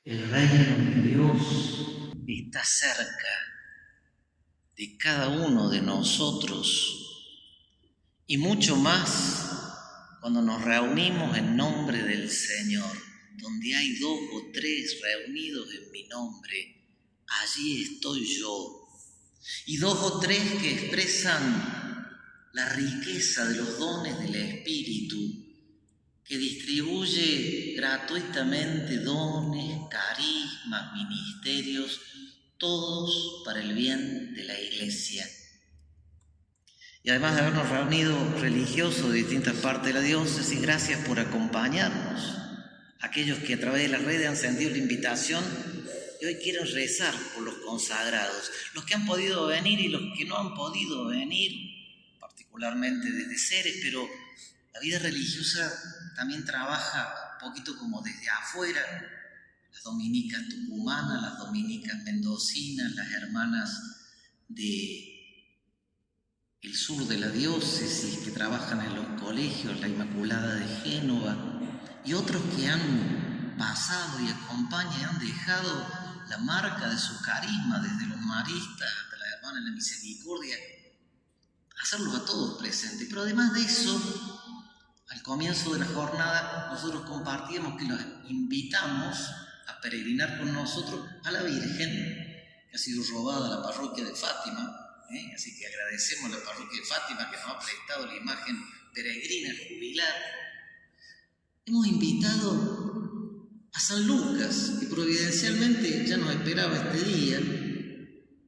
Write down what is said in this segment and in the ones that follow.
El reino de Dios está cerca de cada uno de nosotros y mucho más cuando nos reunimos en nombre del Señor. Donde hay 2 o 3 reunidos en mi nombre, allí estoy yo. Y 2 o 3 que expresan la riqueza de los dones del Espíritu, que distribuye gratuitamente dones, carismas, ministerios, todos para el bien de la Iglesia. Y además de habernos reunido religiosos de distintas partes de la diócesis, gracias por acompañarnos. Aquellos que a través de las redes han sentido la invitación y hoy quieren rezar por los consagrados, los que han podido venir y los que no han podido venir, particularmente desde Ceres, pero la vida religiosa también trabaja un poquito como desde afuera. Las dominicas tucumanas, las dominicas mendocinas, las hermanas del sur de la diócesis que trabajan en los colegios, la Inmaculada de Génova, y otros que han pasado y acompañan y han dejado la marca de su carisma, desde los maristas hasta las hermanas de la Misericordia, hacerlos a todos presentes. Pero además de eso, al comienzo de la jornada nosotros compartíamos que los invitamos a peregrinar con nosotros a la Virgen, que ha sido robada a la parroquia de Fátima, así que agradecemos a la parroquia de Fátima que nos ha prestado la imagen peregrina jubilar. Hemos invitado a San Lucas, que providencialmente ya nos esperaba este día,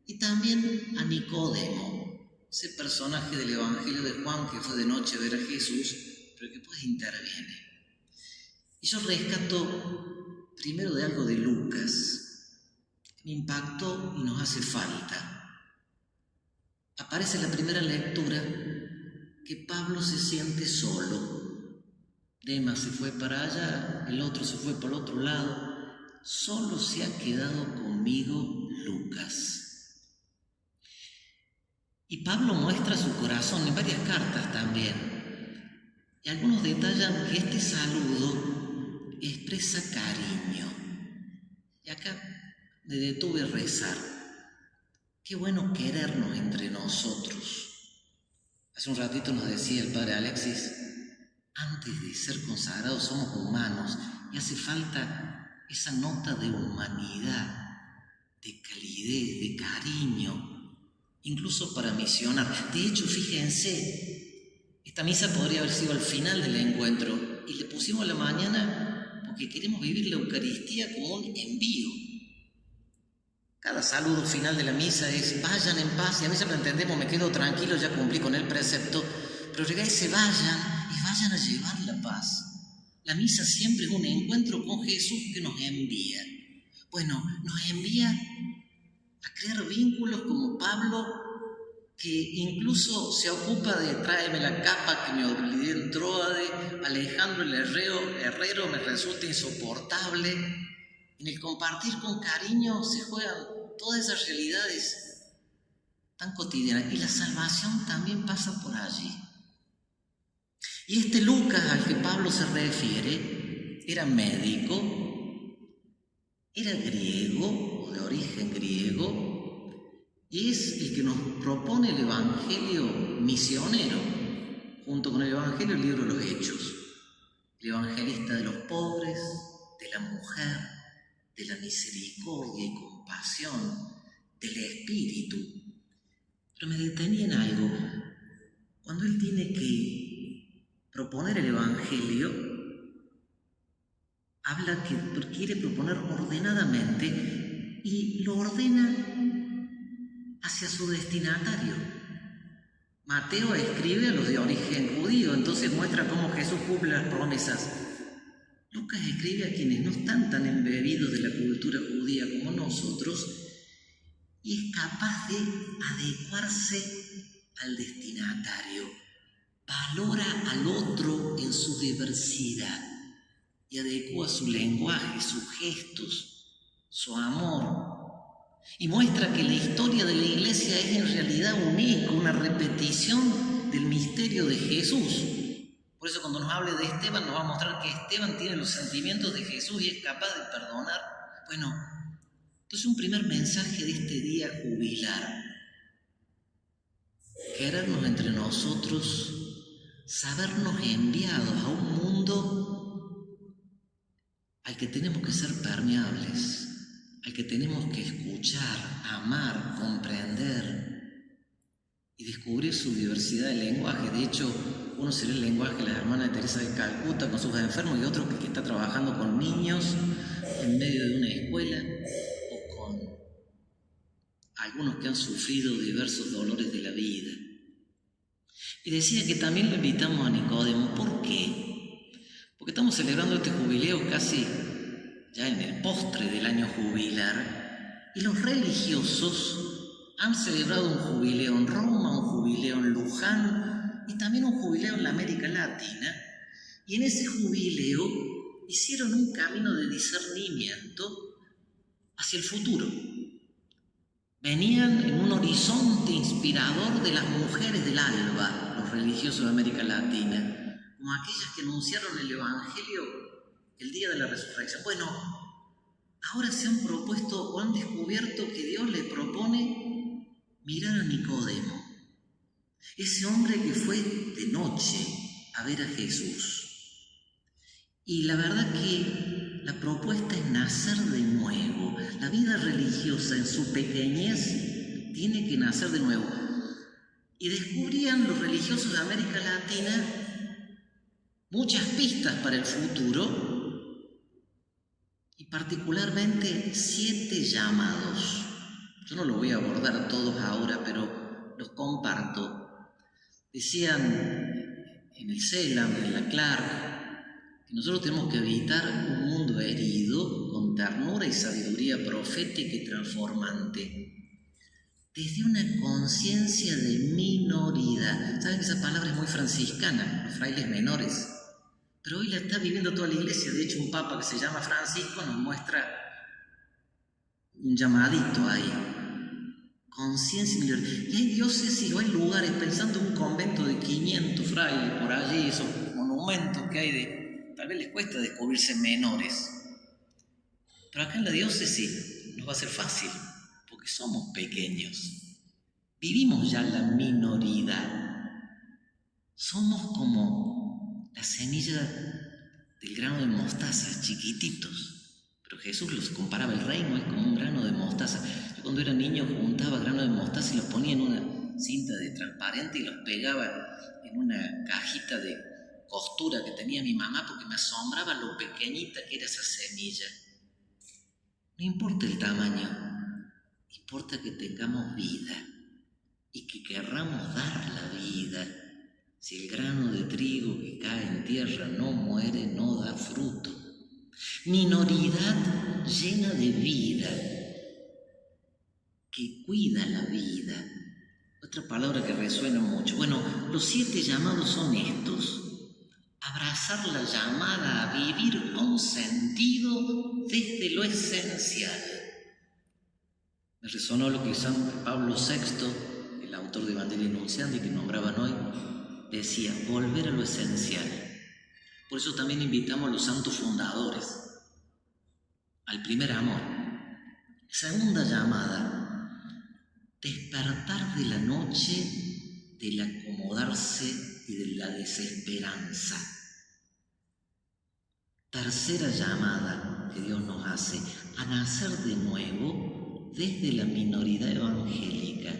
y también a Nicodemo, ese personaje del Evangelio de Juan que fue de noche a ver a Jesús, pero que pues interviene. Y yo rescato primero de algo de Lucas, que me impactó y nos hace falta. Aparece en la primera lectura que Pablo se siente solo. Demas se fue para allá, el otro se fue para el otro lado. Solo se ha quedado conmigo Lucas. Y Pablo muestra su corazón en varias cartas también. Y algunos detallan que este saludo expresa cariño. Y acá me detuve a rezar. Qué bueno querernos entre nosotros. Hace un ratito nos decía el padre Alexis, antes de ser consagrados somos humanos y hace falta esa nota de humanidad, de calidez, de cariño, incluso para misionar. De hecho, fíjense, esta misa podría haber sido al final del encuentro y le pusimos a la mañana porque queremos vivir la Eucaristía como un envío. Cada saludo final de la misa es vayan en paz, y a veces lo entendemos, me quedo tranquilo, ya cumplí con el precepto, pero en realidad se vayan y vayan a llevar la paz. La misa siempre es un encuentro con Jesús que nos envía. Bueno, nos envía a crear vínculos como Pablo, que incluso se ocupa de tráeme la capa que me olvidé en Tróade, Alejandro el herrero me resulta insoportable. En el compartir con cariño se juegan todas esas realidades tan cotidianas, y la salvación también pasa por allí. Y este Lucas al que Pablo se refiere era médico, era griego o de origen griego, y es el que nos propone el Evangelio misionero, junto con el Evangelio el libro de los Hechos, el evangelista de los pobres, de la mujer, de la misericordia y compasión, del Espíritu. Pero me detenía en algo. Cuando él tiene que proponer el Evangelio, habla que quiere proponer ordenadamente y lo ordena hacia su destinatario. Mateo escribe a los de origen judío, entonces muestra cómo Jesús cumple las promesas. Lucas escribe a quienes no están tan embebidos de la cultura judía como nosotros y es capaz de adecuarse al destinatario. Valora al otro en su diversidad y adecua su lenguaje, sus gestos, su amor. Y muestra que la historia de la Iglesia es en realidad única, una repetición del misterio de Jesús. Por eso cuando nos hable de Esteban nos va a mostrar que Esteban tiene los sentimientos de Jesús y es capaz de perdonar Bueno, entonces un primer mensaje de este día jubilar. Querernos entre nosotros, sabernos enviados a un mundo al que tenemos que ser permeables, al que tenemos que escuchar, amar, comprender y descubrir su diversidad de lenguaje. De hecho, uno sería el lenguaje de la hermana Teresa de Calcuta con sus enfermos y otro que está trabajando con niños en medio de una escuela o con algunos que han sufrido diversos dolores de la vida. Y decía que también lo invitamos a Nicodemo. ¿Por qué? Porque estamos celebrando este jubileo casi ya en el postre del año jubilar, y los religiosos han celebrado un jubileo en Roma, un jubileo en Luján y también un jubileo en la América Latina, y en ese jubileo hicieron un camino de discernimiento hacia el futuro. Venían en un horizonte inspirador de las mujeres del alba, los religiosos de América Latina, como aquellas que anunciaron el Evangelio el día de la resurrección. Bueno, ahora se han propuesto o han descubierto que Dios le propone mirar a Nicodemo, ese hombre que fue de noche a ver a Jesús. Y la verdad que la propuesta es nacer de nuevo. La vida religiosa en su pequeñez tiene que nacer de nuevo. Y descubrían los religiosos de América Latina muchas pistas para el futuro y particularmente 7 llamados. Yo no los voy a abordar todos ahora, pero los comparto. Decían en el CELAM, en la Clark, que nosotros tenemos que evitar un mundo herido con ternura y sabiduría profética y transformante, desde una conciencia de minoridad. Saben que esa palabra es muy franciscana, los frailes menores, pero hoy la está viviendo toda la iglesia. De hecho, un papa que se llama Francisco nos muestra un llamadito ahí. Conciencia y minoridad. Y hay diócesis o hay lugares, pensando en un convento de 500 frailes por allí, esos monumentos que hay tal vez les cuesta descubrirse menores. Pero acá en la diócesis nos va a ser fácil, porque somos pequeños. Vivimos ya la minoridad. Somos como la semilla del grano de mostaza, chiquititos. Pero Jesús los comparaba, el reino es como un grano de mostaza. Yo cuando era niño juntaba granos de mostaza y los ponía en una cinta de transparente y los pegaba en una cajita de costura que tenía mi mamá porque me asombraba lo pequeñita que era esa semilla. No importa el tamaño, importa que tengamos vida y que querramos dar la vida. Si el grano de trigo que cae en tierra no muere, no da fruto. Minoridad llena de vida, que cuida la vida. Otra palabra que resuena mucho. Bueno, los 7 llamados son estos. Abrazar la llamada a vivir con sentido desde lo esencial. Me resonó lo que San Pablo VI, el autor de Evangelii Nuntiandi que nombraban hoy, decía: volver a lo esencial. Por eso también invitamos a los santos fundadores al primer amor. Segunda llamada: despertar de la noche, del acomodarse y de la desesperanza. Tercera llamada que Dios nos hace: a nacer de nuevo desde la minoridad evangélica.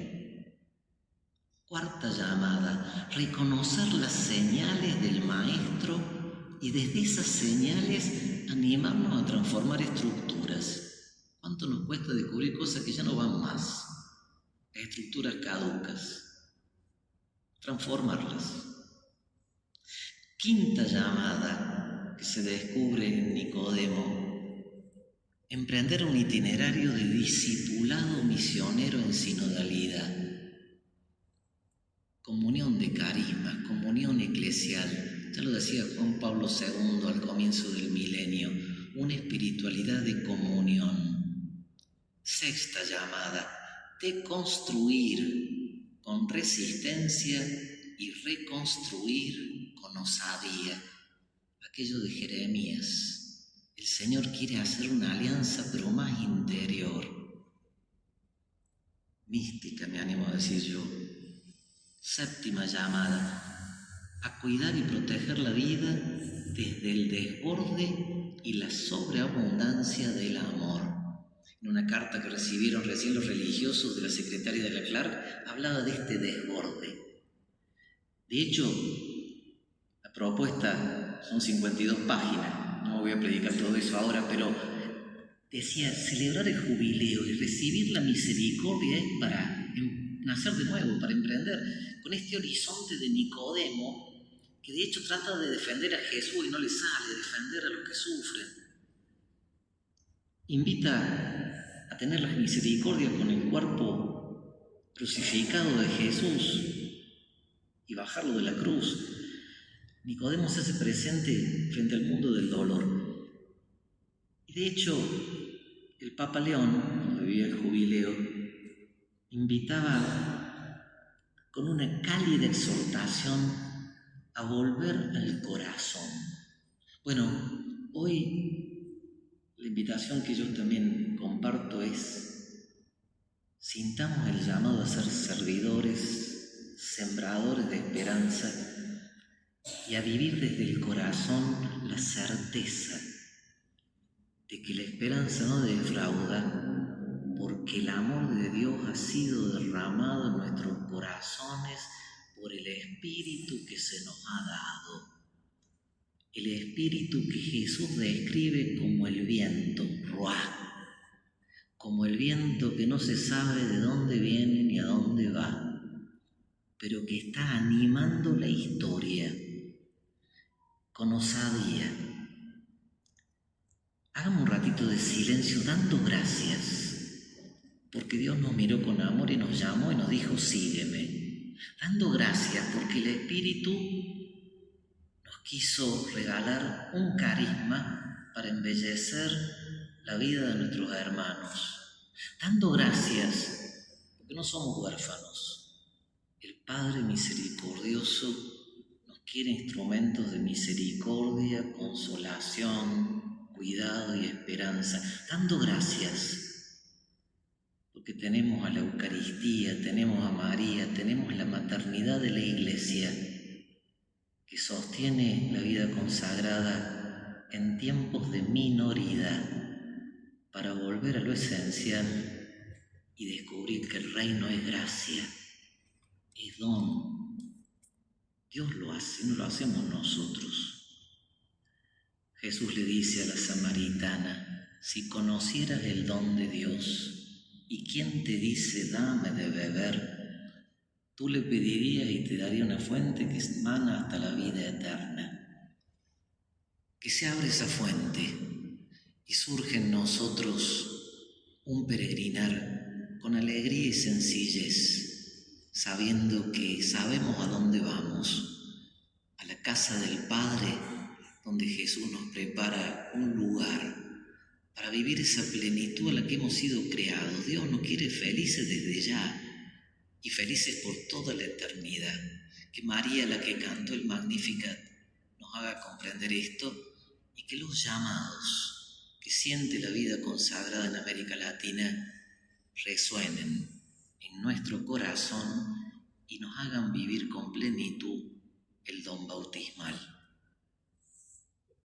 Cuarta llamada: reconocer las señales del Maestro y desde esas señales animarnos a transformar estructuras. ¿Cuánto nos cuesta descubrir cosas que ya no van más? Estructuras caducas. Transformarlas. Quinta llamada que se descubre en Nicodemo: emprender un itinerario de discipulado misionero en sinodalidad. Comunión de carismas, comunión eclesial. Ya lo decía Juan Pablo II al comienzo del milenio, una espiritualidad de comunión. Sexta llamada: deconstruir con resistencia y reconstruir con osadía. Aquello de Jeremías: el Señor quiere hacer una alianza, pero más interior, mística, me animo a decir yo. Séptima llamada, a cuidar y proteger la vida desde el desborde y la sobreabundancia del amor. En una carta que recibieron recién los religiosos de la secretaria de la Clark, hablaba de este desborde. De hecho, la propuesta son 52 páginas, no voy a predicar todo eso ahora, pero decía, celebrar el jubileo y recibir la misericordia es para nacer de nuevo, para emprender con este horizonte de Nicodemo, que de hecho trata de defender a Jesús y no le sale, defender a los que sufren. Invita a tener la misericordia con el cuerpo crucificado de Jesús y bajarlo de la cruz. Nicodemo se hace presente frente al mundo del dolor. Y de hecho, el Papa León, cuando vivía el jubileo, invitaba con una cálida exhortación a volver al corazón. Bueno, hoy la invitación que yo también comparto es: sintamos el llamado a ser servidores, sembradores de esperanza y a vivir desde el corazón la certeza de que la esperanza no defrauda, porque el amor de Dios ha sido derramado en nuestros corazones por el Espíritu que se nos ha dado. El Espíritu que Jesús describe como el viento, ruah, como el viento que no se sabe de dónde viene ni a dónde va, pero que está animando la historia con osadía. Hagamos un ratito de silencio dando gracias, porque Dios nos miró con amor y nos llamó y nos dijo, sígueme. Dando gracias porque el Espíritu nos quiso regalar un carisma para embellecer la vida de nuestros hermanos. Dando gracias porque no somos huérfanos. El Padre misericordioso nos quiere instrumentos de misericordia, consolación, cuidado y esperanza, dando gracias, porque tenemos a la Eucaristía, tenemos a María, tenemos la maternidad de la Iglesia, que sostiene la vida consagrada en tiempos de minoridad, para volver a lo esencial y descubrir que el reino es gracia, es don. Dios lo hace, no lo hacemos nosotros. Jesús le dice a la samaritana, si conocieras el don de Dios y quién te dice dame de beber, tú le pedirías y te daría una fuente que emana hasta la vida eterna. Que se abre esa fuente y surge en nosotros un peregrinar con alegría y sencillez, sabiendo que sabemos a dónde vamos, a la casa del Padre, donde Jesús nos prepara un lugar para vivir esa plenitud a la que hemos sido creados. Dios nos quiere felices desde ya y felices por toda la eternidad. Que María, la que cantó el Magnificat, nos haga comprender esto y que los llamados que siente la vida consagrada en América Latina resuenen en nuestro corazón y nos hagan vivir con plenitud el don bautismal.